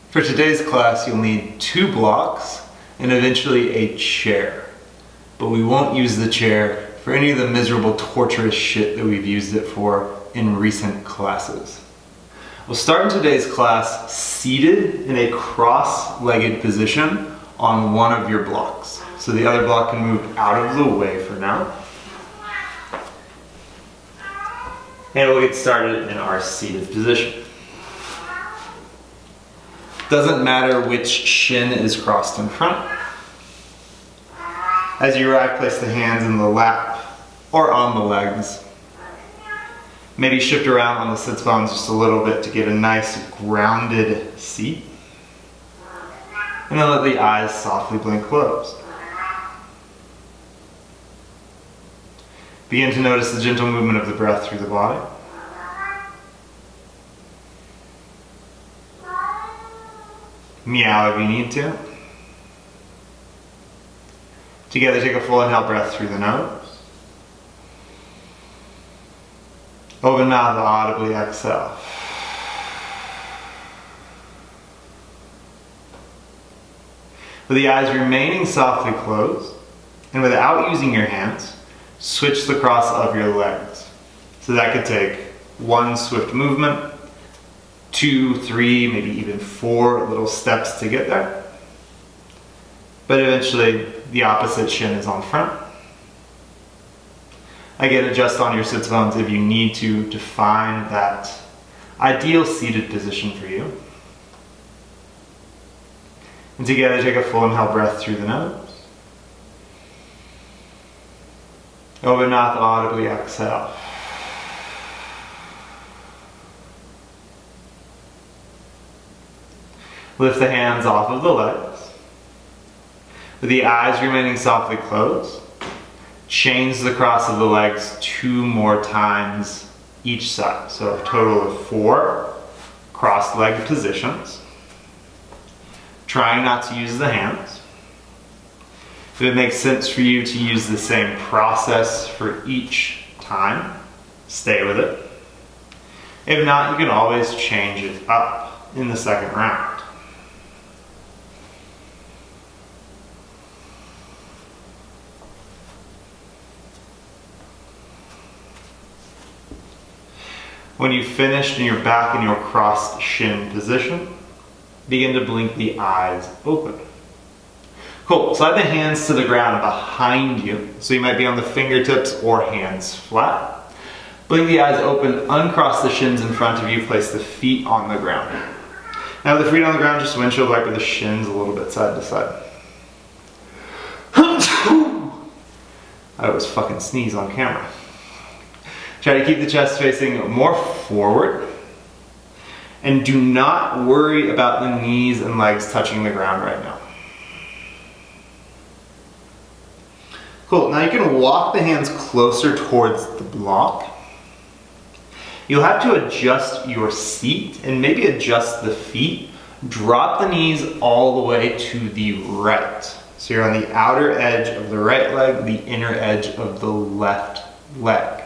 For today's class, you'll need 2 blocks and eventually a chair. But we won't use the chair for any of the miserable, torturous shit that we've used it for in recent classes. We'll start in today's class seated in a cross-legged position on one of your blocks. So the other block can move out of the way for now. And we'll get started in our seated position. Doesn't matter which shin is crossed in front. As you arrive, place the hands in the lap or on the legs. Maybe shift around on the sits bones just a little bit to get a nice grounded seat. And then let the eyes softly blink closed. Begin to notice the gentle movement of the breath through the body. Meow if you need to. Together, take a full inhale breath through the nose. Open mouth, audibly exhale. With the eyes remaining softly closed, and without using your hands, switch the cross of your legs. So that could take 1 swift movement, 2, 3, maybe even 4 little steps to get there. But eventually, the opposite shin is on front. Again, adjust on your sits bones if you need to find that ideal seated position for you. And together, take a full inhale breath through the nose. Open mouth, audibly exhale. Lift the hands off of the legs. With the eyes remaining softly closed, change the cross of the legs 2 more times each side. So a total of 4 cross-legged positions. Trying not to use the hands. If it makes sense for you to use the same process for each time, stay with it. If not, you can always change it up in the second round. When you've finished and you're back in your crossed shin position, begin to blink the eyes open. Cool, slide the hands to the ground behind you. So you might be on the fingertips or hands flat. Blink the eyes open, uncross the shins in front of you, place the feet on the ground. Now with the feet on the ground, just windshield wiper the shins a little bit side to side. I always fucking sneeze on camera. Try to keep the chest facing more forward. And do not worry about the knees and legs touching the ground right now. Cool, now you can walk the hands closer towards the block. You'll have to adjust your seat and maybe adjust the feet. Drop the knees all the way to the right. So you're on the outer edge of the right leg, the inner edge of the left leg.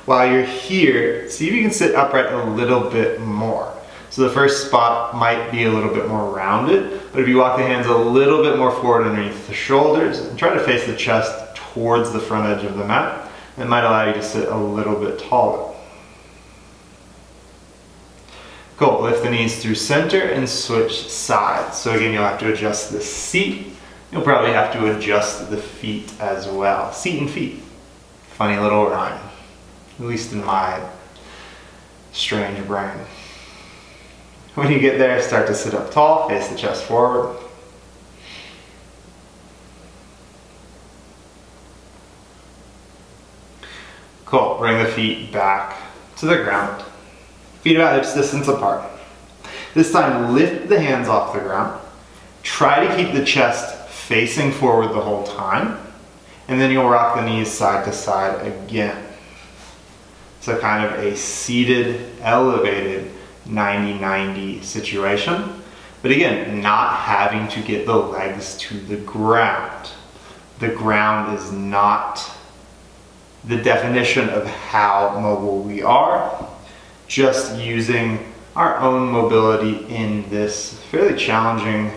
While you're here, see if you can sit upright a little bit more. So the first spot might be a little bit more rounded, but if you walk the hands a little bit more forward underneath the shoulders and try to face the chest towards the front edge of the mat, it might allow you to sit a little bit taller. Cool, lift the knees through center and switch sides. So again, you'll have to adjust the seat. You'll probably have to adjust the feet as well. Seat and feet. Funny little rhyme. At least in my strange brain. When you get there, start to sit up tall, face the chest forward. Cool, bring the feet back to the ground. Feet about hips distance apart. This time, lift the hands off the ground. Try to keep the chest facing forward the whole time. And then you'll rock the knees side to side again. So kind of a seated, elevated 90-90 situation. But again, not having to get the legs to the ground. The ground is not the definition of how mobile we are. Just using our own mobility in this fairly challenging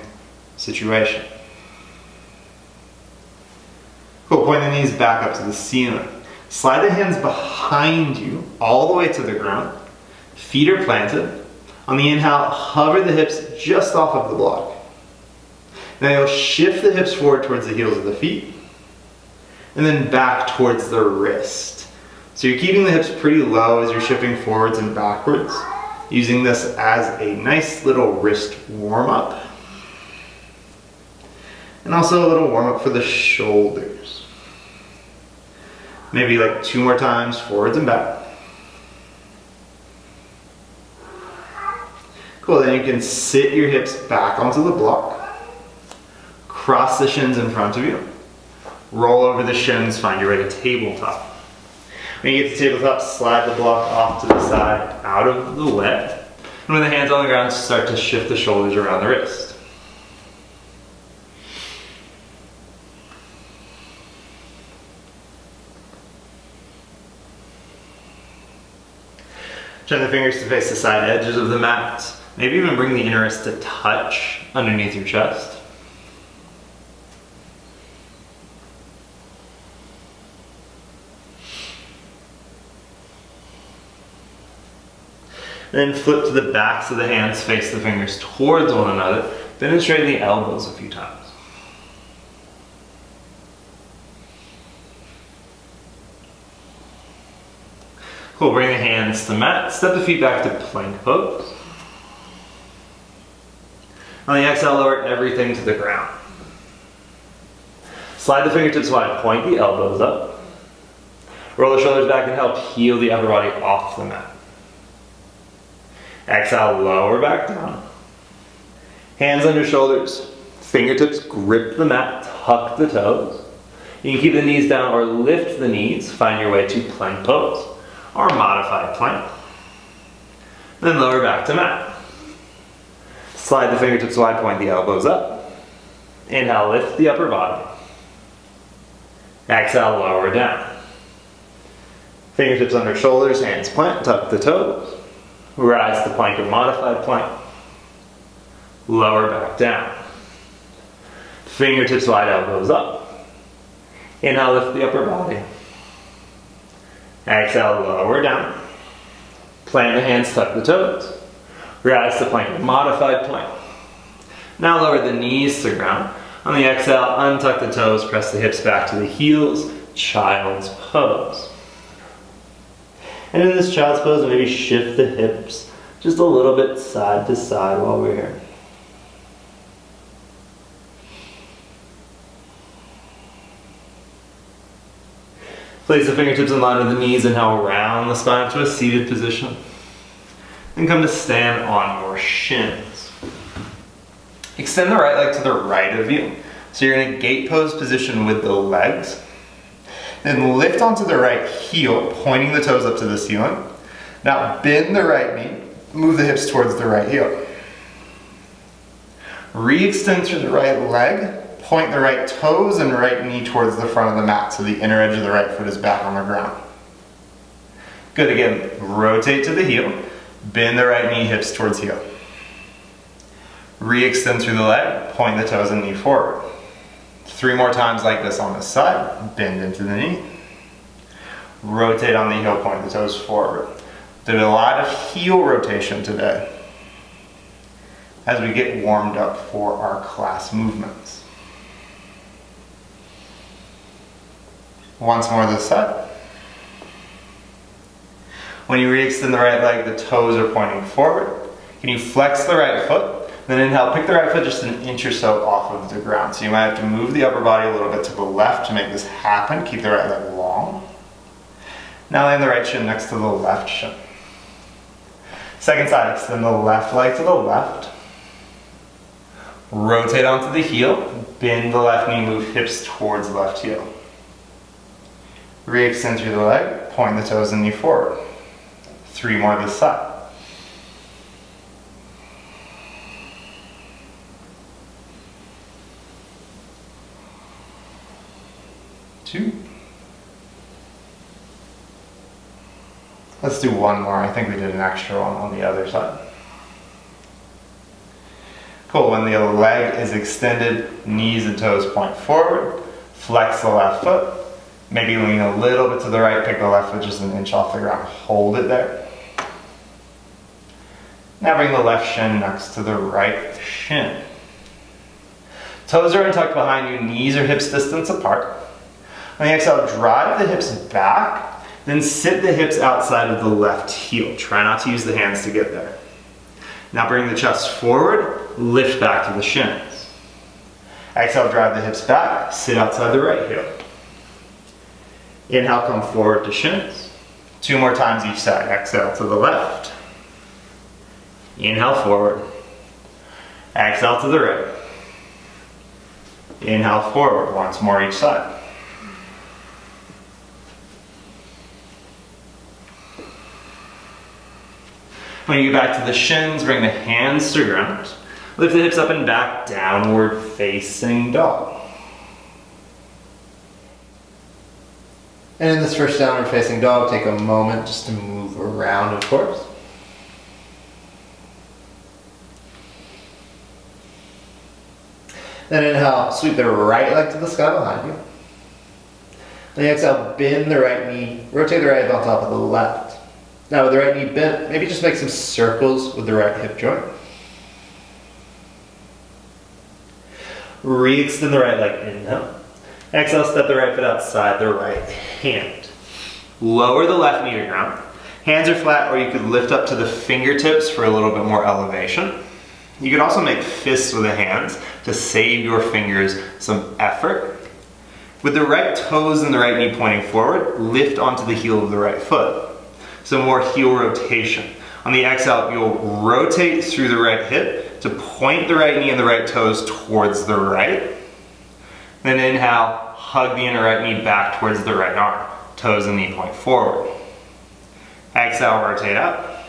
situation. Cool, point the knees back up to the ceiling. Slide the hands behind you all the way to the ground. Feet are planted. On the inhale, hover the hips just off of the block. Now you'll shift the hips forward towards the heels of the feet, and then back towards the wrist. So you're keeping the hips pretty low as you're shifting forwards and backwards, using this as a nice little wrist warm-up. And also a little warm-up for the shoulders. Maybe like 2 more times, forwards and back. Cool, then you can sit your hips back onto the block. Cross the shins in front of you. Roll over the shins, find your way to tabletop. When you get to tabletop, slide the block off to the side, out of the way. And with the hands on the ground, start to shift the shoulders around the wrist. Turn the fingers to face the side edges of the mat. Maybe even bring the inner wrist to touch underneath your chest. Then flip to the backs of the hands, face the fingers towards one another, then straighten the elbows a few times. Cool, bring the hands to the mat, step the feet back to plank pose. On the exhale, lower everything to the ground. Slide the fingertips wide, point the elbows up. Roll the shoulders back and help heel the upper body off the mat. Exhale, lower back down. Hands under shoulders. Fingertips grip the mat, tuck the toes. You can keep the knees down or lift the knees. Find your way to plank pose or modified plank. Then lower back to mat. Slide the fingertips wide, point the elbows up. Inhale, lift the upper body. Exhale, lower down. Fingertips under shoulders, hands plant, tuck the toes. Rise to plank or modified plank. Lower back down. Fingertips wide, elbows up. Inhale, lift the upper body. Exhale, lower down. Plant the hands, tuck the toes. Rise to plank or modified plank. Now lower the knees to the ground. On the exhale, untuck the toes, press the hips back to the heels. Child's pose. And in this child's pose, maybe shift the hips just a little bit side to side while we're here. Place the fingertips in line with the knees and now round the spine to a seated position. And come to stand on your shins. Extend the right leg to the right of you. So you're in a gate pose position with the legs. Then lift onto the right heel, pointing the toes up to the ceiling. Now bend the right knee, move the hips towards the right heel. Re-extend through the right leg, point the right toes and right knee towards the front of the mat so the inner edge of the right foot is back on the ground. Good, again, rotate to the heel, bend the right knee, hips towards heel. Re-extend through the leg, point the toes and knee forward. 3 more times like this on this side, bend into the knee. Rotate on the heel, point the toes forward. Did a lot of heel rotation today as we get warmed up for our class movements. Once more this side. When you re-extend the right leg, the toes are pointing forward. Can you flex the right foot? Then inhale, pick the right foot just an inch or so off of the ground. So you might have to move the upper body a little bit to the left to make this happen. Keep the right leg long. Now land the right shin next to the left shin. Second side, extend the left leg to the left. Rotate onto the heel. Bend the left knee, move hips towards the left heel. Re-extend through the leg, point the toes and knee forward. 3 more this side. 2. Let's do 1 more. I think we did an extra one on the other side. Cool, when the leg is extended, knees and toes point forward, flex the left foot, maybe lean a little bit to the right, pick the left foot just an inch off the ground, hold it there. Now bring the left shin next to the right shin. Toes are untucked behind you, knees are hips distance apart. On the exhale, drive the hips back, then sit the hips outside of the left heel. Try not to use the hands to get there. Now bring the chest forward, lift back to the shins. Exhale, drive the hips back, sit outside the right heel. Inhale, come forward to shins. 2 more times each side. Exhale to the left. Inhale, forward. Exhale to the right. Inhale, forward. Once more each side. When you get back to the shins, bring the hands to ground. Lift the hips up and back, downward facing dog. And in this first downward facing dog, take a moment just to move around, of course. Then inhale, sweep the right leg to the sky behind you. Then exhale, bend the right knee, rotate the right hip on top of the left. Now with the right knee bent, maybe just make some circles with the right hip joint. Re-extend the right leg, inhale. Exhale, step the right foot outside the right hand. Lower the left knee to ground. Hands are flat, or you could lift up to the fingertips for a little bit more elevation. You could also make fists with the hands to save your fingers some effort. With the right toes and the right knee pointing forward, lift onto the heel of the right foot. So more heel rotation. On the exhale, you'll rotate through the right hip to point the right knee and the right toes towards the right. Then inhale, hug the inner right knee back towards the right arm. Toes and knee point forward. Exhale, rotate up.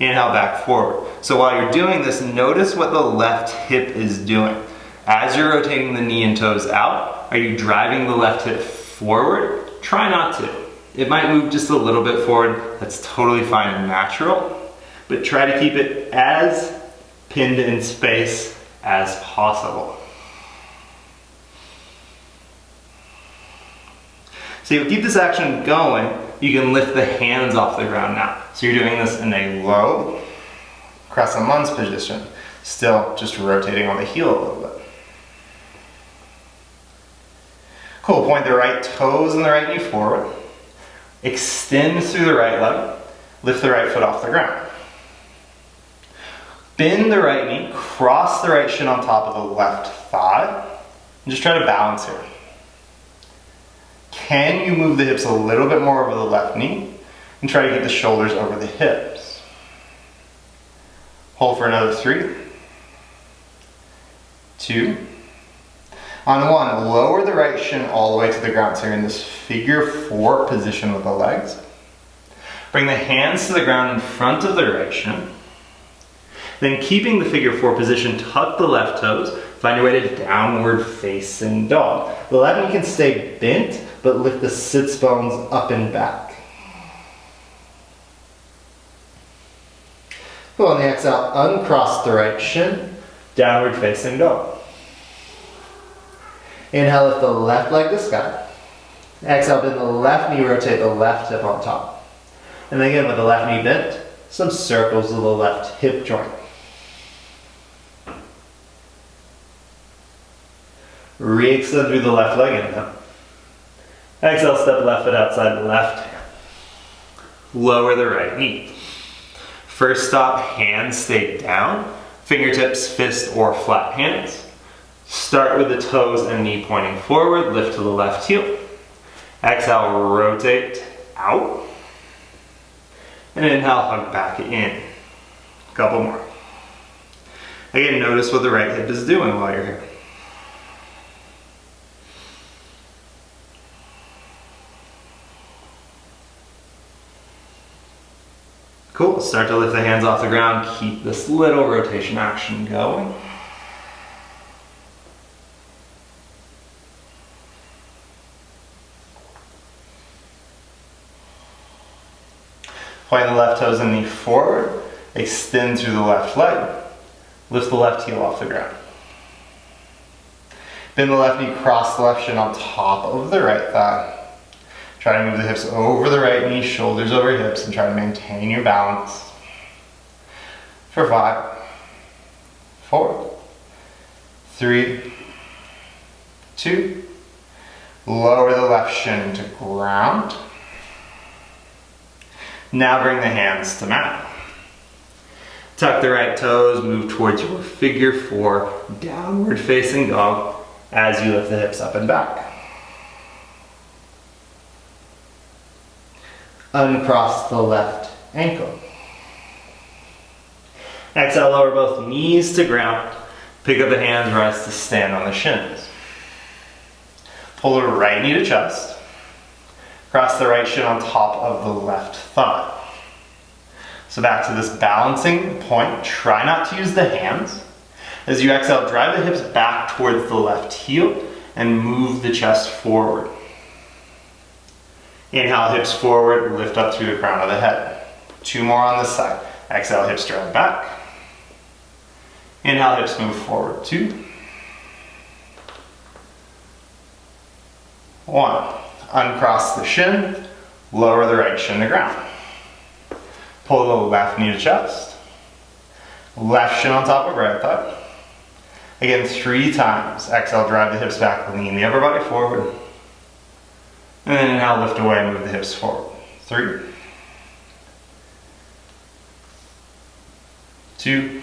Inhale, back forward. So while you're doing this, notice what the left hip is doing. As you're rotating the knee and toes out, are you driving the left hip forward? Try not to. It might move just a little bit forward. That's totally fine and natural. But try to keep it as pinned in space as possible. So you'll keep this action going. You can lift the hands off the ground now. So you're doing this in a low Crescent Lunge position. Still just rotating on the heel a little bit. Cool, point the right toes and the right knee forward. Extend through the right leg. Lift the right foot off the ground. Bend the right knee, cross the right shin on top of the left thigh. And just try to balance here. Can you move the hips a little bit more over the left knee? And try to get the shoulders over the hips. Hold for another 3, 2. On 1, lower the right shin all the way to the ground. So you're in this figure 4 position with the legs. Bring the hands to the ground in front of the right shin. Then keeping the figure 4 position, tuck the left toes. Find your way to downward facing dog. The left knee can stay bent, but lift the sits bones up and back. Cool, on the exhale, uncross the right shin, downward facing dog. Inhale, lift the left leg to sky. Exhale, bend the left knee, rotate the left hip on top. And then again, with the left knee bent, some circles with the left hip joint. Re-extend through the left leg, inhale. Exhale, step left foot outside the left. Lower the right knee. First stop, hands stay down. Fingertips, fist, or flat hands. Start with the toes and knee pointing forward, lift to the left heel. Exhale, rotate out. And inhale, hug back in. Couple more. Again, notice what the right hip is doing while you're here. Cool, start to lift the hands off the ground. Keep this little rotation action going. Point the left toes and knee forward. Extend through the left leg. Lift the left heel off the ground. Bend the left knee, cross the left shin on top of the right thigh. Try to move the hips over the right knee, shoulders over hips, and try to maintain your balance. For 5, 4, 3, 2. Lower the left shin to ground. Now bring the hands to mat. Tuck the right toes, move towards your figure 4, downward facing dog as you lift the hips up and back. Uncross the left ankle. Exhale, lower both knees to ground. Pick up the hands, rise to stand on the shins. Pull the right knee to chest. Cross the right shin on top of the left thigh. So back to this balancing point. Try not to use the hands. As you exhale, drive the hips back towards the left heel and move the chest forward. Inhale, hips forward, lift up through the crown of the head. 2 more on this side. Exhale, hips drive back. Inhale, hips move forward. 2. 1. Uncross the shin, lower the right shin to ground. Pull the left knee to chest. Left shin on top of right thigh. Again, 3 times. Exhale, drive the hips back, lean the upper body forward. And then inhale, lift away and move the hips forward. 3, 2,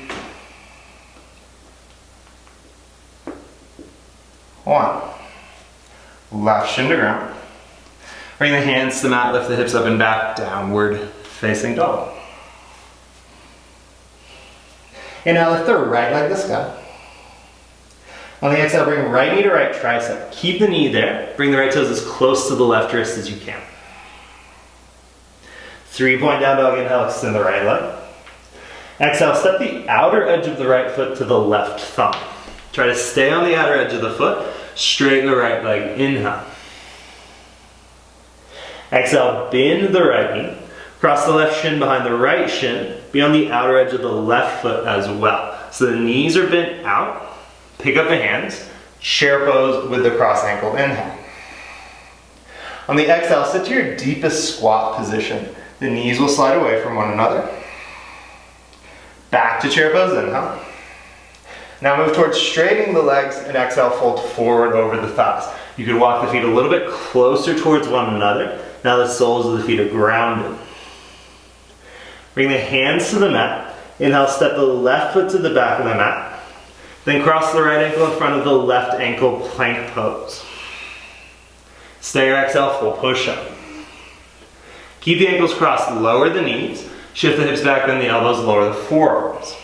1. Left shin to ground. Bring the hands to the mat, lift the hips up and back, downward facing dog. Inhale, lift the right leg to the sky. On the exhale, bring right knee to right tricep. Keep the knee there. Bring the right toes as close to the left wrist as you can. 3-point down dog. Inhale, extend the right leg. Exhale, step the outer edge of the right foot to the left thumb. Try to stay on the outer edge of the foot. Straighten the right leg. Inhale. Exhale, bend the right knee. Cross the left shin behind the right shin. Be on the outer edge of the left foot as well. So the knees are bent out. Pick up the hands. Chair pose with the cross ankle. Inhale. On the exhale, sit to your deepest squat position. The knees will slide away from one another. Back to chair pose. Inhale. Now move towards straightening the legs and exhale, fold forward over the thighs. You can walk the feet a little bit closer towards one another. Now the soles of the feet are grounded. Bring the hands to the mat. Inhale, step the left foot to the back of the mat. Then cross the right ankle in front of the left ankle, plank pose. Stay or exhale, full push-up. Keep the ankles crossed, lower the knees. Shift the hips back, bend the elbows, lower the forearms.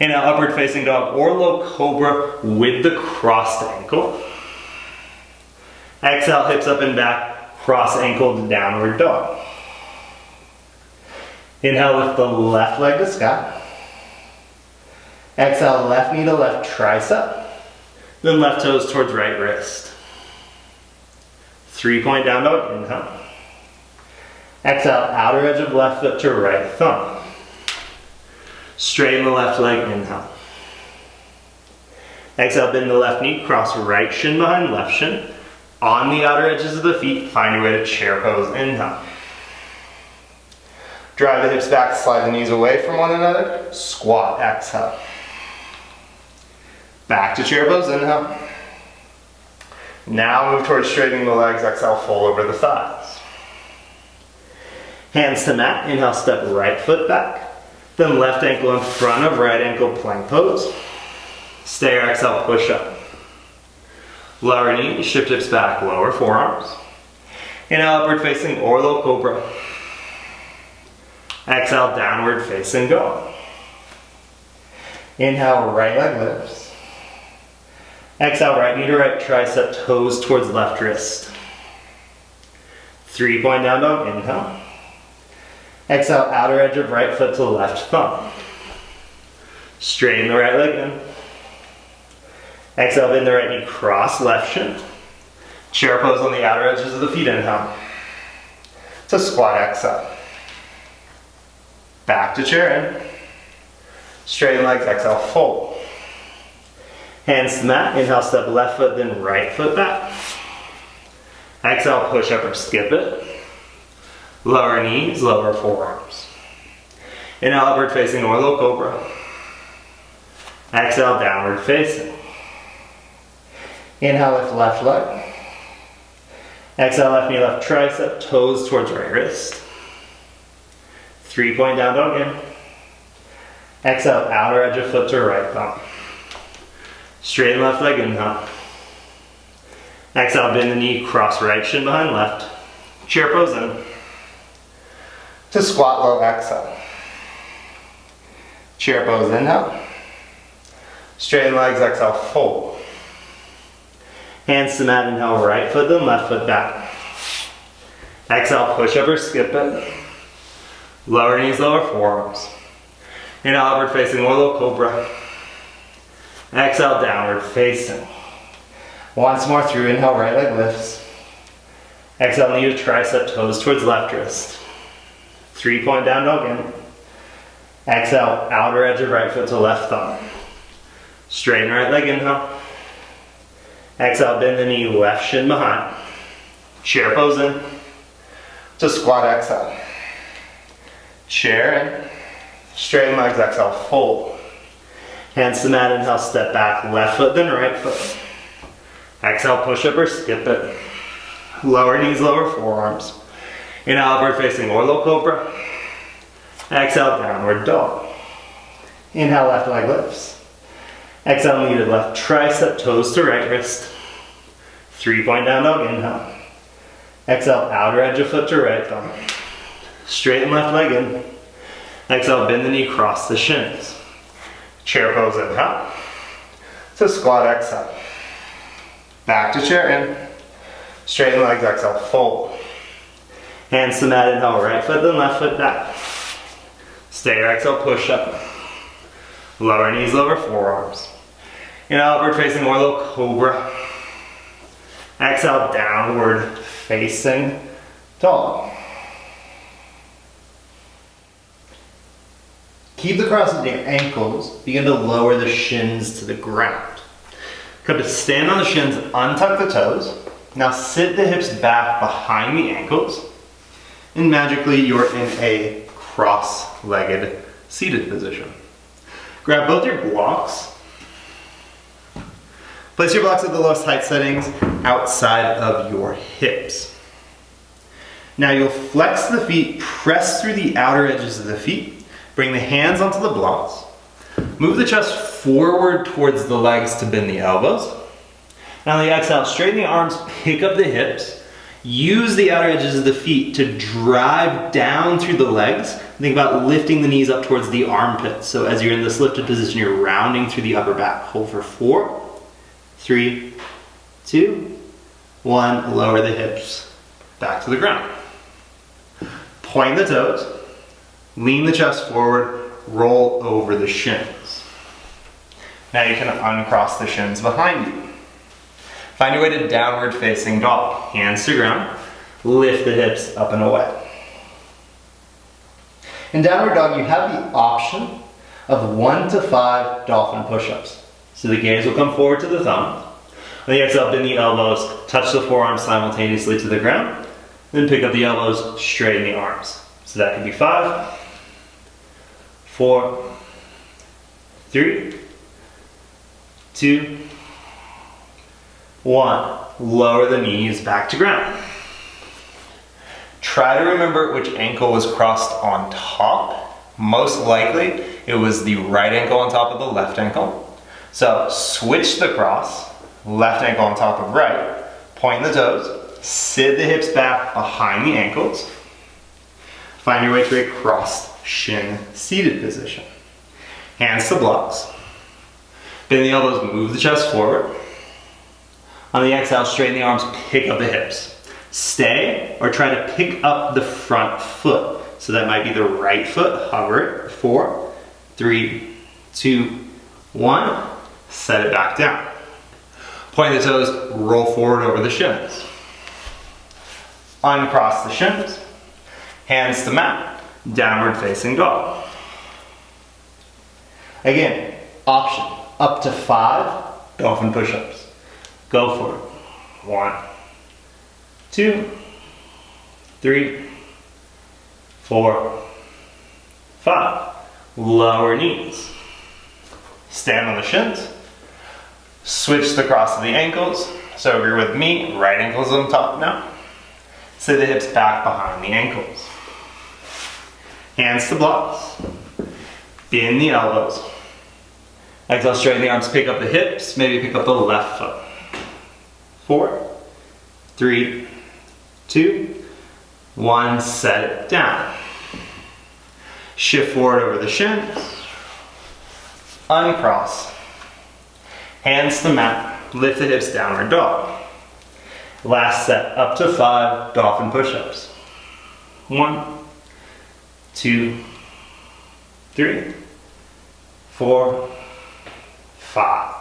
Inhale, upward facing dog or low cobra with the crossed ankle. Exhale, hips up and back, cross ankle to downward dog. Inhale, lift the left leg to sky. Exhale, left knee to left tricep. Then left toes towards right wrist. 3-point down dog. Inhale. Exhale, outer edge of left foot to right thumb. Straighten the left leg. Inhale. Exhale, bend the left knee, cross right shin behind left shin. On the outer edges of the feet, find your way to chair pose. Inhale. Drive the hips back, slide the knees away from one another. Squat, exhale. Back to chair pose. Inhale. Now move towards straightening the legs. Exhale, fold over the thighs. Hands to mat. Inhale, step right foot back. Then left ankle in front of right ankle, plank pose. Stay or exhale, push up. Lower knee, shift hips back, lower forearms. Inhale, upward facing or low cobra. Exhale, downward facing dog. Inhale, right leg lifts. Exhale, right knee to right tricep, toes towards left wrist. 3-point down dog. Inhale. Exhale, outer edge of right foot to left thumb. Straighten the right leg in. Exhale, bend the right knee, cross left shin. Chair pose on the outer edges of the feet. Inhale. To squat, exhale. Back to chair in. Straighten legs, exhale, fold. Hands to mat, inhale, step left foot, then right foot back. Exhale, push up or skip it. Lower knees, lower forearms. Inhale, upward facing or low cobra. Exhale, downward facing. Inhale, lift left leg. Exhale, left knee, left tricep, toes towards right wrist. 3-point down dog again. Exhale, outer edge of foot to right thumb. Straighten left leg, inhale. Exhale, bend the knee, cross right shin behind left. Chair pose in. To squat low, exhale. Chair pose, inhale. Straighten legs, exhale, fold. Hands to mat, inhale, right foot, then left foot back. Exhale, push up or skip it. Lower knees, lower forearms. Inhale, upward facing or low cobra. Exhale, downward facing. Once more through, inhale, right leg lifts. Exhale, knee to tricep, toes towards left wrist. 3-point down dog in. Exhale, outer edge of right foot to left thumb. Straighten right leg, inhale. Exhale, bend the knee, left shin behind. Chair pose in. To squat, exhale. Chair in. Straighten legs, exhale, fold. Hands to mat, inhale, step back, left foot, then right foot. Exhale, push up or skip it. Lower knees, lower forearms. Inhale, upward facing or low cobra. Exhale, downward dog. Inhale, left leg lifts. Exhale, knee to left tricep, toes to right wrist. 3-point down dog, inhale. Exhale, outer edge of foot to right thumb. Straighten left leg in. Exhale, bend the knee, cross the shins. Chair pose, inhale. To squat, exhale. Back to chair in. Straighten legs, exhale, fold. Hands to mat, inhale, right foot, then left foot back. Stay or exhale, push up. Lower knees, lower forearms. Inhale, upward facing or low cobra. Exhale, downward facing dog. Keep the cross at your ankles. Begin to lower the shins to the ground. Come to stand on the shins, untuck the toes. Now sit the hips back behind the ankles. And magically you're in a cross-legged seated position. Grab both your blocks. Place your blocks at the lowest height settings outside of your hips. Now you'll flex the feet, press through the outer edges of the feet. Bring the hands onto the blocks. Move the chest forward towards the legs to bend the elbows. Now on the exhale, straighten the arms, pick up the hips. Use the outer edges of the feet to drive down through the legs. Think about lifting the knees up towards the armpits. So as you're in this lifted position, you're rounding through the upper back. Hold for 4, 3, 2, 1. Lower the hips back to the ground. Point the toes. Lean the chest forward, roll over the shins. Now you can uncross the shins behind you. Find your way to downward facing dog. Hands to ground, lift the hips up and away. In downward dog, you have the option of 1 to 5 dolphin push-ups. So the gaze will come forward to the thumb. On the exhale, bend the elbows, touch the forearms simultaneously to the ground, then pick up the elbows, straighten the arms. So that could be 5, 4, 3, 2, 1. Lower the knees back to ground. Try to remember which ankle was crossed on top. Most likely, it was the right ankle on top of the left ankle. So switch the cross, left ankle on top of right, point the toes, sit the hips back behind the ankles. Find your way to a crossed shin seated position. Hands to blocks. Bend the elbows, move the chest forward. On the exhale, straighten the arms, pick up the hips. Stay or try to pick up the front foot. So that might be the right foot, hover it. 4, 3, 2, 1. Set it back down. Point the toes, roll forward over the shins. Uncross the shins. Hands to mat. Downward facing dog. Again, option, up to 5 dolphin push-ups. Go for it. 1, 2, 3, 4, 5. Lower knees. Stand on the shins. Switch the cross of the ankles. So if you're with me, right ankle's on top now. Sit the hips back behind the ankles. Hands to blocks. Bend the elbows. Exhale, straighten the arms, pick up the hips, maybe pick up the left foot. 4, 3, 2, 1, set it down. Shift forward over the shins. Uncross. Hands to mat, lift the hips, downward dog. Last set, up to 5 dolphin push-ups. 1, 2, 3, 4, 5.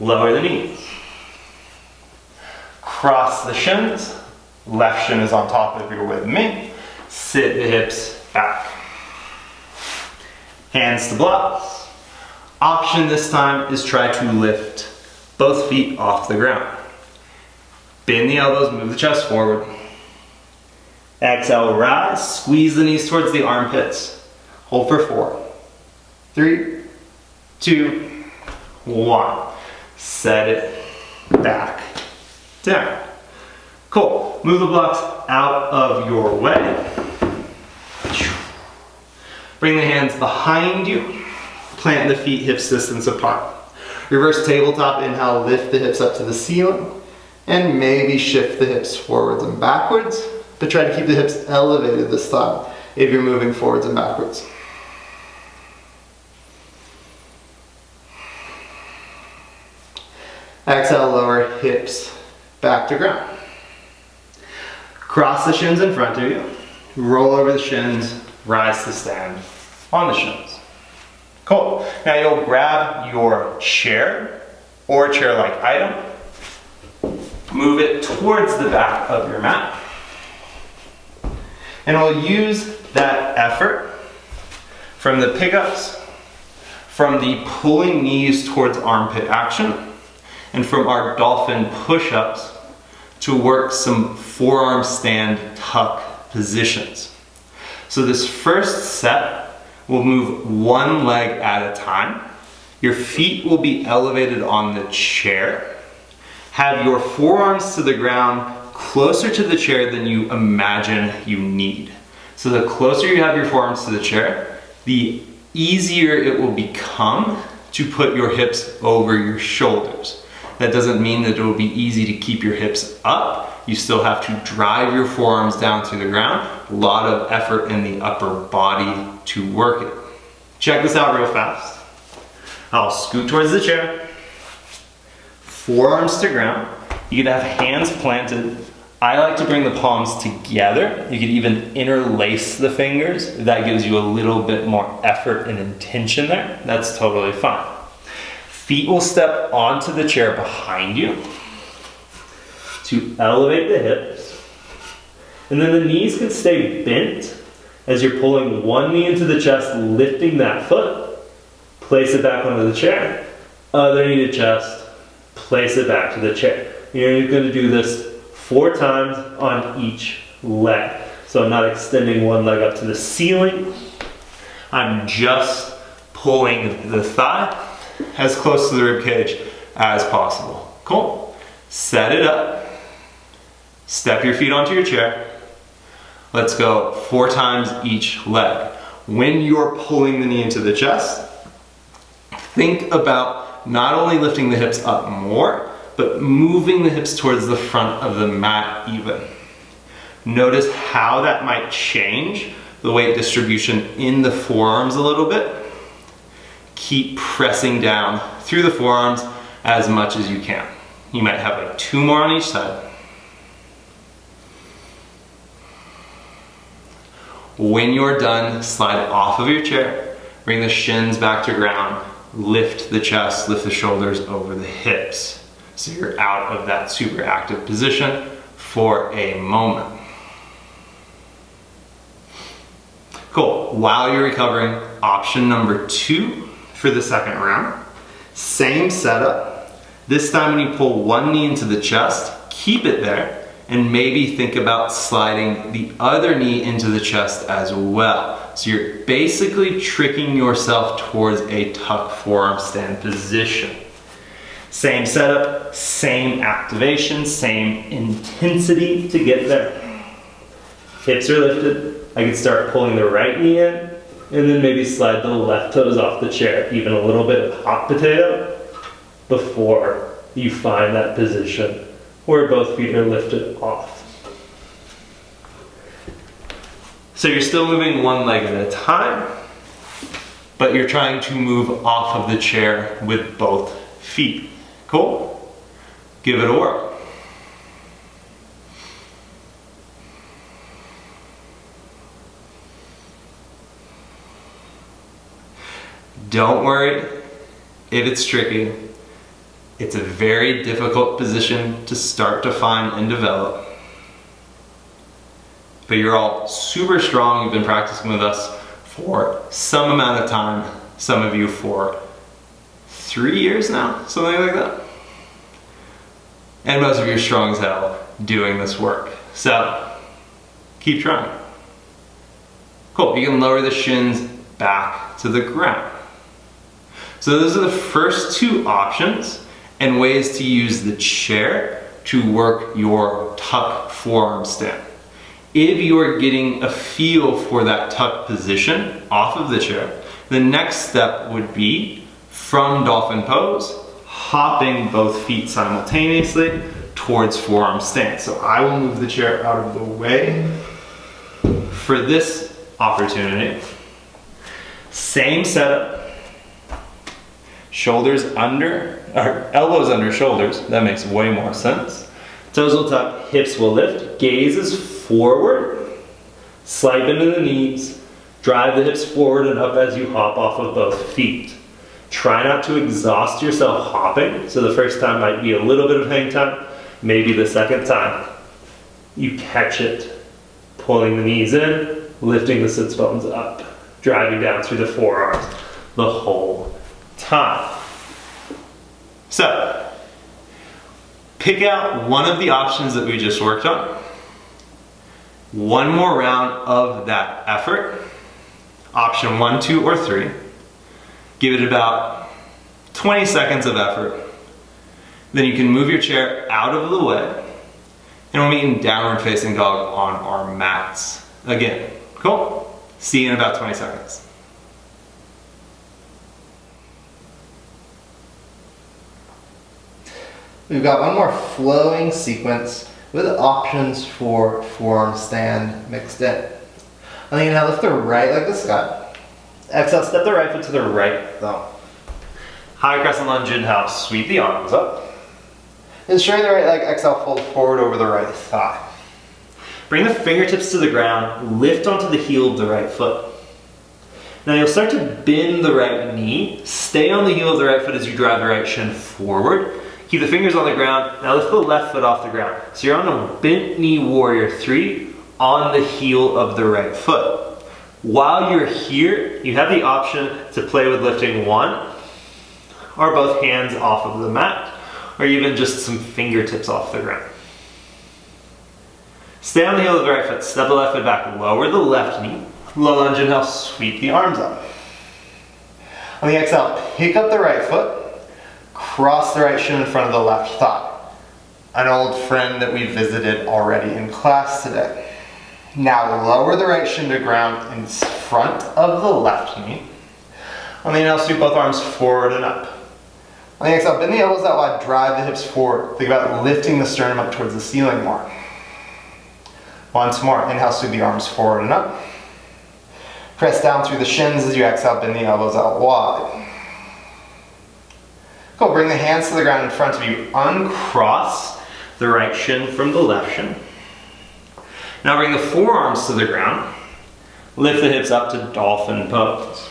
Lower the knees. Cross the shins. Left shin is on top if you're with me. Sit the hips back. Hands to blocks. Option this time is try to lift both feet off the ground. Bend the elbows, move the chest forward. Exhale, rise, squeeze the knees towards the armpits. Hold for 4, 3, 2, 1. Set it back down. Cool. Move the blocks out of your way. Bring the hands behind you. Plant the feet hips distance apart. Reverse tabletop, inhale, lift the hips up to the ceiling. And maybe shift the hips forwards and backwards. But try to keep the hips elevated this time if you're moving forwards and backwards. Exhale, lower hips back to ground. Cross the shins in front of you. Roll over the shins, rise to stand on the shins. Cool. Now you'll grab your chair or chair-like item. Move it towards the back of your mat. And we'll use that effort from the pickups, from the pulling knees towards armpit action, and from our dolphin push-ups to work some forearm stand tuck positions. So this first set, we'll move one leg at a time. Your feet will be elevated on the chair. Have your forearms to the ground closer to the chair than you imagine you need. So the closer you have your forearms to the chair, the easier it will become to put your hips over your shoulders. That doesn't mean that it will be easy to keep your hips up. You still have to drive your forearms down to the ground. A lot of effort in the upper body to work it. Check this out real fast. I'll scoot towards the chair. Forearms to ground. You can have hands planted. I like to bring the palms together. You can even interlace the fingers. That gives you a little bit more effort and intention there. That's totally fine. Feet will step onto the chair behind you to elevate the hips. And then the knees can stay bent as you're pulling one knee into the chest, lifting that foot. Place it back onto the chair. Other knee to chest. Place it back to the chair. You're going to do this 4 times on each leg. So I'm not extending one leg up to the ceiling. I'm just pulling the thigh as close to the rib cage as possible. Cool. Set it up. Step your feet onto your chair. Let's go 4 times each leg. When you're pulling the knee into the chest, think about not only lifting the hips up more, but moving the hips towards the front of the mat even. Notice how that might change the weight distribution in the forearms a little bit. Keep pressing down through the forearms as much as you can. You might have like 2 more on each side. When you're done, slide off of your chair, bring the shins back to ground, lift the chest, lift the shoulders over the hips. So you're out of that super active position for a moment. Cool. While you're recovering, option number 2, for the second round. Same setup. This time when you pull one knee into the chest, keep it there, and maybe think about sliding the other knee into the chest as well. So you're basically tricking yourself towards a tuck forearm stand position. Same setup, same activation, same intensity to get there. Hips are lifted. I can start pulling the right knee in, and then maybe slide the left toes off the chair, even a little bit of hot potato before you find that position where both feet are lifted off. So you're still moving one leg at a time, but you're trying to move off of the chair with both feet. Cool? Give it a whirl. Don't worry if it's tricky. It's a very difficult position to start to find and develop. But you're all super strong. You've been practicing with us for some amount of time. Some of you for 3 years now, something like that. And most of you are strong as hell doing this work. So keep trying. Cool, you can lower the shins back to the ground. So those are the first two options and ways to use the chair to work your tuck forearm stand. If you're getting a feel for that tuck position off of the chair, the next step would be from Dolphin Pose, hopping both feet simultaneously towards forearm stand. So I will move the chair out of the way for this opportunity. Same setup. Shoulders under, or elbows under shoulders. That makes way more sense. Toes will tuck, hips will lift, gaze is forward. Slide into the knees. Drive the hips forward and up as you hop off of both feet. Try not to exhaust yourself hopping. So the first time might be a little bit of hang time. Maybe the second time you catch it. Pulling the knees in, lifting the sits bones up. Driving down through the forearms the whole time. So, pick out one of the options that we just worked on. One more round of that effort. Option 1, 2, or 3. Give it about 20 seconds of effort. Then you can move your chair out of the way. And we'll meet in downward facing dog on our mats. Again, cool? See you in about 20 seconds. We've got one more flowing sequence with options for forearm stand mixed in. On the inhale, lift the right leg to the sky. Exhale, step the right foot to the right thumb. High crescent lunge, inhale, sweep the arms up. Then straighten the right leg, exhale, fold forward over the right thigh. Bring the fingertips to the ground, lift onto the heel of the right foot. Now you'll start to bend the right knee. Stay on the heel of the right foot as you drive the right shin forward. Keep the fingers on the ground. Now lift the left foot off the ground. So you're on a bent knee warrior 3 on the heel of the right foot. While you're here, you have the option to play with lifting one or both hands off of the mat, or even just some fingertips off the ground. Stay on the heel of the right foot, step the left foot back, lower the left knee, low lunge, inhale, sweep the arms up. On the exhale, pick up the right foot, cross the right shin in front of the left thigh. An old friend that we visited already in class today. Now lower the right shin to ground in front of the left knee. On the inhale, sweep both arms forward and up. On the exhale, bend the elbows out wide, drive the hips forward. Think about lifting the sternum up towards the ceiling more. Once more, inhale, sweep the arms forward and up. Press down through the shins as you exhale, bend the elbows out wide. Cool, bring the hands to the ground in front of you. Uncross the right shin from the left shin. Now bring the forearms to the ground. Lift the hips up to Dolphin Pose.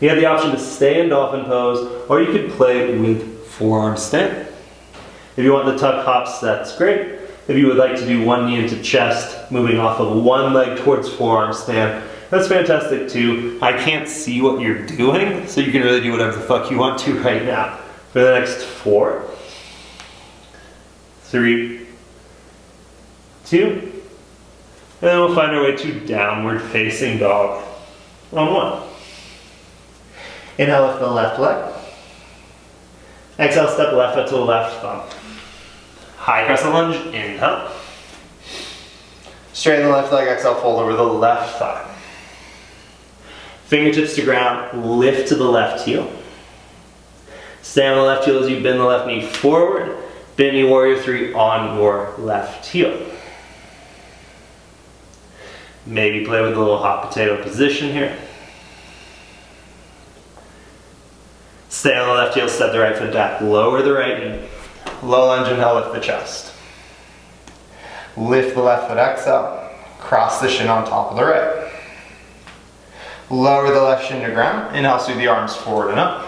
You have the option to stay in Dolphin Pose, or you could play with forearm stand. If you want the tuck hops, that's great. If you would like to do one knee into chest, moving off of one leg towards forearm stand, That's fantastic too. I can't see what you're doing, so you can really do whatever the fuck you want to right now. For the next 4, 3, 2, and then we'll find our way to downward facing dog on 1. Inhale, lift the left leg. Exhale, step left foot to the left thumb. High crescent lunge, inhale. Straighten the left leg, exhale, fold over Over the left thigh. Fingertips to ground, lift to the left heel. Stay on the left heel as you bend the left knee forward. Bend your warrior 3 on your left heel. Maybe play with a little hot potato position here. Stay on the left heel, step the right foot back, lower the right knee. Low lunge, inhale, lift the chest. Lift the left foot, exhale. Cross the shin on top of the right. Lower the left shin to ground. Inhale, sweep the arms forward and up.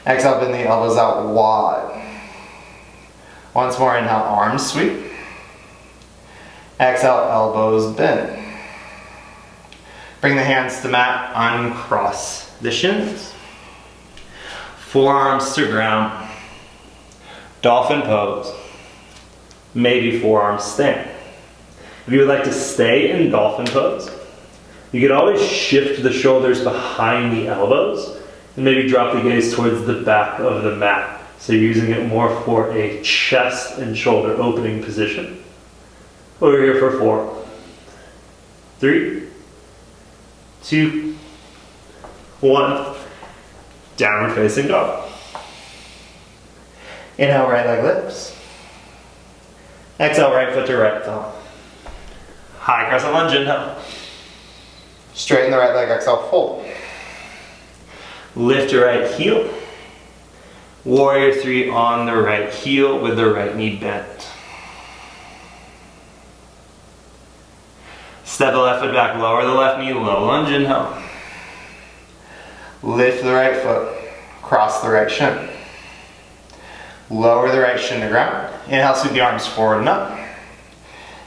Exhale, bend the elbows out wide. Once more, inhale, arms sweep. Exhale, elbows bend. Bring the hands to mat, uncross the shins. Forearms to ground. Dolphin pose. Maybe forearms stand. If you would like to stay in dolphin pose, you could always shift the shoulders behind the elbows and maybe drop the gaze towards the back of the mat. So you're using it more for a chest and shoulder opening position. Over here for 4, 3, 2, 1. Downward facing dog. Inhale, right leg lifts. Exhale, right foot to right thumb. High crescent lunge, inhale. Straighten the right leg, exhale, fold. Lift your right heel. Warrior 3 on the right heel with the right knee bent. Step the left foot back, lower the left knee, low lunge, inhale. Lift the right foot, cross the right shin. Lower the right shin to ground. Inhale, sweep the arms forward and up.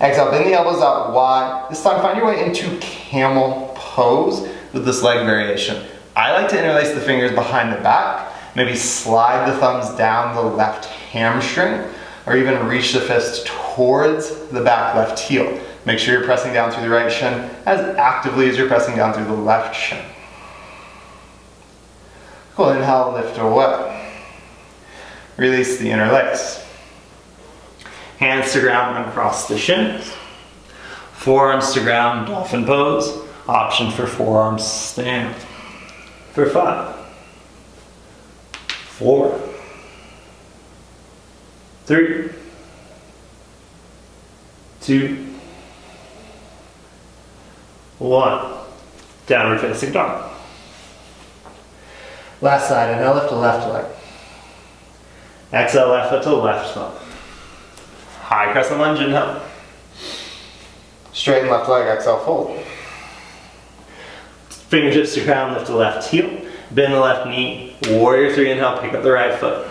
Exhale, bend the elbows out wide. This time, find your way into Camel Pose with this leg variation. I like to interlace the fingers behind the back, maybe slide the thumbs down the left hamstring, or even reach the fist towards the back left heel. Make sure you're pressing down through the right shin as actively as you're pressing down through the left shin. Cool, inhale, lift away. Release the inner legs. Hands to ground, uncross the shins. Forearms to ground, dolphin pose. Option for forearms stand. For 5, 4, 3, 2, 1. Downward facing dog. Last side, inhale, lift the left leg. Exhale, left foot to the left thumb. High crescent lunge, inhale. Straighten left leg, exhale, fold. Fingertips to ground, lift the left heel. Bend the left knee. Warrior 3, inhale, pick up the right foot.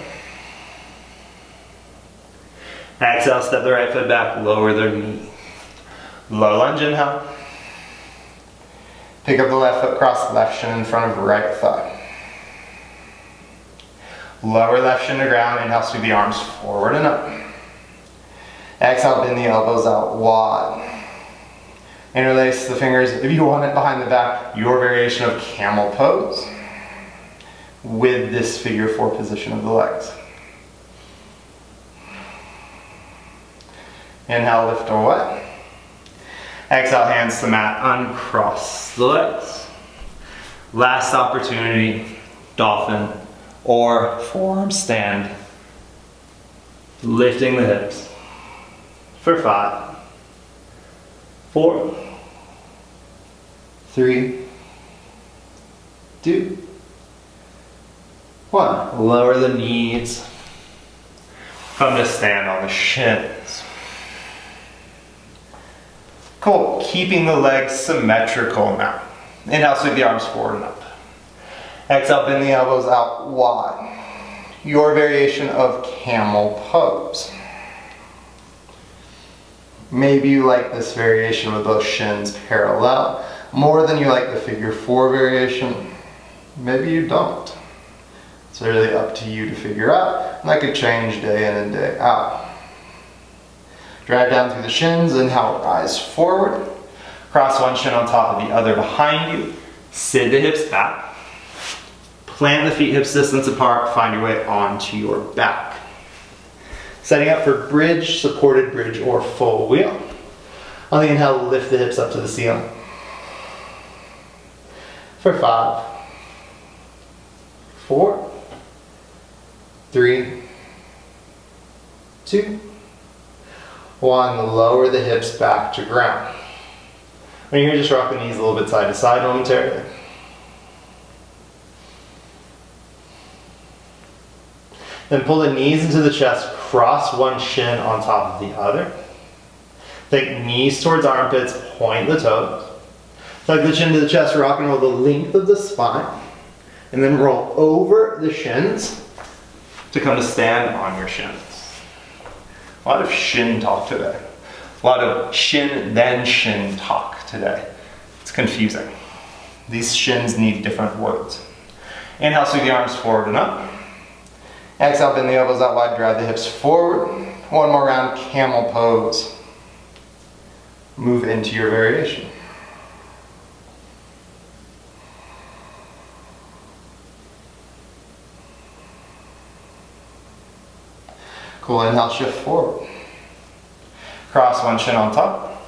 Exhale, step the right foot back, lower the knee. Low lunge, inhale. Pick up the left foot, cross the left shin in front of right thigh. Lower left shin to ground, inhale, sweep the arms forward and up. Exhale, bend the elbows out wide. Interlace the fingers, if you want it behind the back, your variation of Camel Pose with this figure 4 position of the legs. Inhale, lift away. Exhale, hands to mat, uncross the legs. Last opportunity, dolphin or forearm stand. Lifting the hips. For 5, 4, 3, 2, 1. Lower the knees. Come to stand on the shins. Cool. Keeping the legs symmetrical now. Inhale, sweep the arms forward and up. Exhale, bend the elbows out wide. Your variation of Camel Pose. Maybe you like this variation with both shins parallel. more than you like the figure 4 variation. Maybe you don't. It's really up to you to figure out, and that could change day in and day out. Drive down through the shins, inhale, rise forward. Cross one shin on top of the other behind you. Sit the hips back. Plant the feet hips distance apart. Find your way onto your back. Setting up for bridge, supported bridge, or full wheel. On the inhale, lift the hips up to the ceiling. For 5, 4, 3, 2, 1. Lower the hips back to ground. When you're here, just rock the knees a little bit side to side momentarily. Then pull the knees into the chest, cross one shin on top of the other. Take knees towards armpits, point the toes. Tuck the chin to the chest, rock and roll the length of the spine. And then roll over the shins to come to stand on your shins. A lot of shin talk today. A lot of shin then shin talk today. It's confusing. These shins need different words. Inhale, swing the arms forward and up. Exhale, bend the elbows out wide, drive the hips forward. One more round, Camel Pose. Move into your variation. Cool, inhale, shift forward. Cross one shin on top.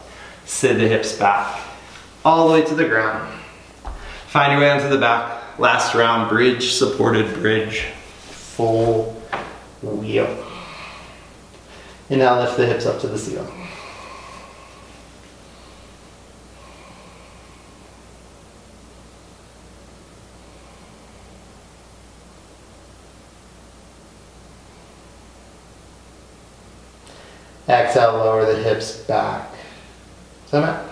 Sit the hips back. All the way to the ground. Find your way onto the back. Last round, bridge, supported bridge, full wheel. Inhale, lift the hips up to the ceiling. Exhale, lower the hips back. Summit.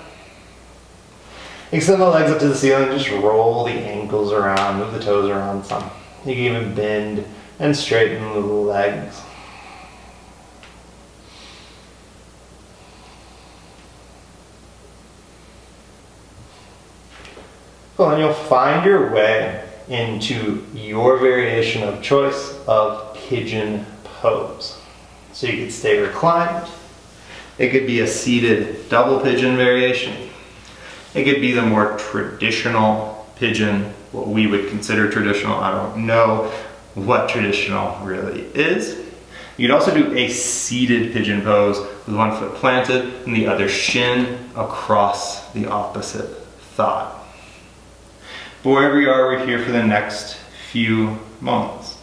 Extend the legs up to the ceiling, just roll the ankles around, move the toes around some. You can even bend and straighten the legs. Cool, and you'll find your way into your variation of choice of pigeon pose. So you could stay reclined. It could be a seated double pigeon variation. It could be the more traditional pigeon, what we would consider traditional. I don't know what traditional really is. You could also do a seated pigeon pose with one foot planted and the other shin across the opposite thigh. But wherever you are, we're here for the next few moments.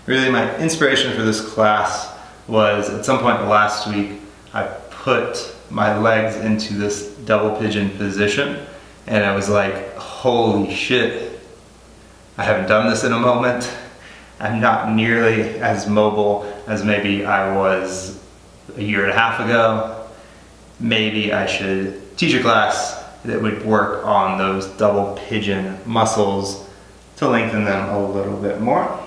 Really, my inspiration for this class was at some point last week, I put my legs into this double pigeon position and I was like, holy shit, I haven't done this in a moment. I'm not nearly as mobile as maybe I was a year and a half ago. Maybe I should teach a class that would work on those double pigeon muscles to lengthen them a little bit more.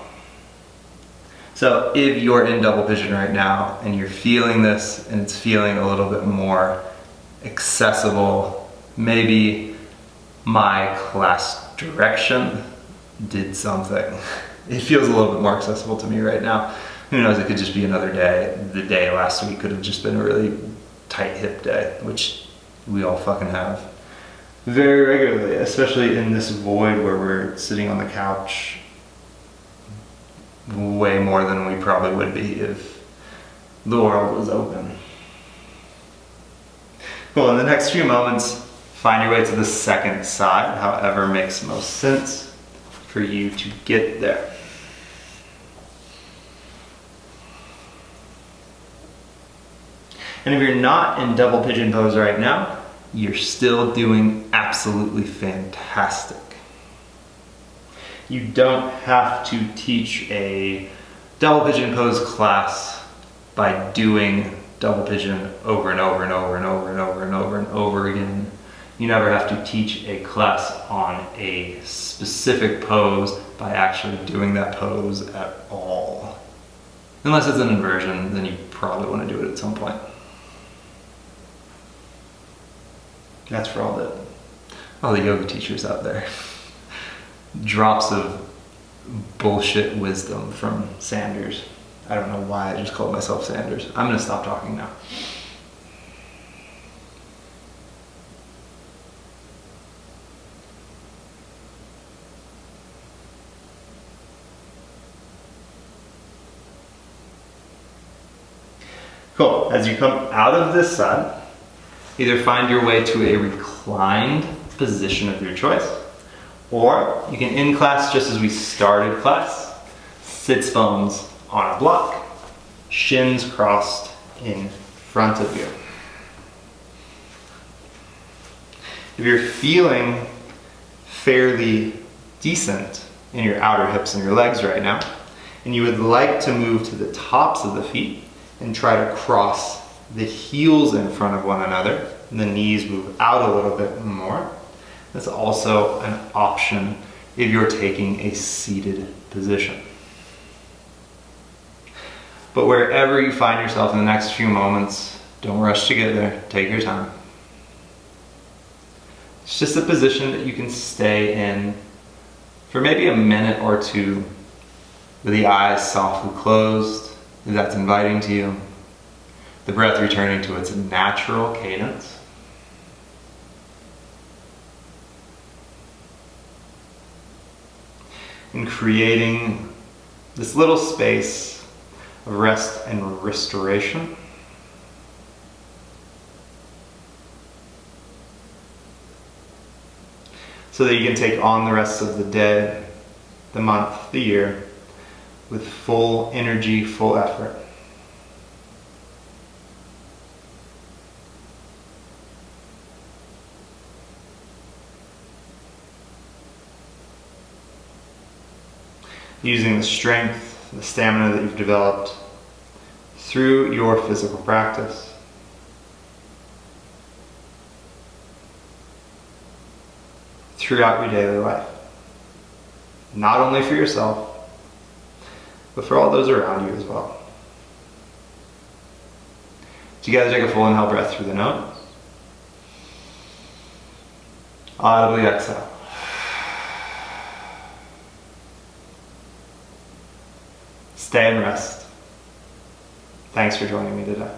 So if you're in double pigeon right now and you're feeling this and it's feeling a little bit more accessible, maybe my class direction did something. It feels a little bit more accessible to me right now. Who knows, it could just be another day. The day last week could have just been a really tight hip day, which we all fucking have very regularly, especially in this void where we're sitting on the couch way more than we probably would be if the world was open. Cool, in the next few moments, find your way to the second side, however makes most sense for you to get there. And if you're not in double pigeon pose right now, you're still doing absolutely fantastic. You don't have to teach a double pigeon pose class by doing double pigeon over and over and over and over and over and over and over again. You never have to teach a class on a specific pose by actually doing that pose at all. Unless it's an inversion, then you probably want to do it at some point. That's for all the yoga teachers out there. Drops of bullshit wisdom from Sanders. I don't know why I just called myself Sanders. I'm gonna stop talking now. Cool. As you come out of this side, either find your way to a reclined position of your choice, or you can end class just as we started class. Sits bones on a block, shins crossed in front of you. If you're feeling fairly decent in your outer hips and your legs right now, and you would like to move to the tops of the feet and try to cross the heels in front of one another, and the knees move out a little bit more, that's also an option if you're taking a seated position. But wherever you find yourself in the next few moments, don't rush to get there, take your time. It's just a position that you can stay in for maybe a minute or two with the eyes softly closed, if that's inviting to you. The breath returning to its natural cadence. And creating this little space of rest and restoration. So that you can take on the rest of the day, the month, the year, with full energy, full effort. Using the strength, the stamina that you've developed through your physical practice. Throughout your daily life. Not only for yourself, but for all those around you as well. Together, take a full inhale breath through the nose. Audibly exhale. Stay and rest. Thanks for joining me today.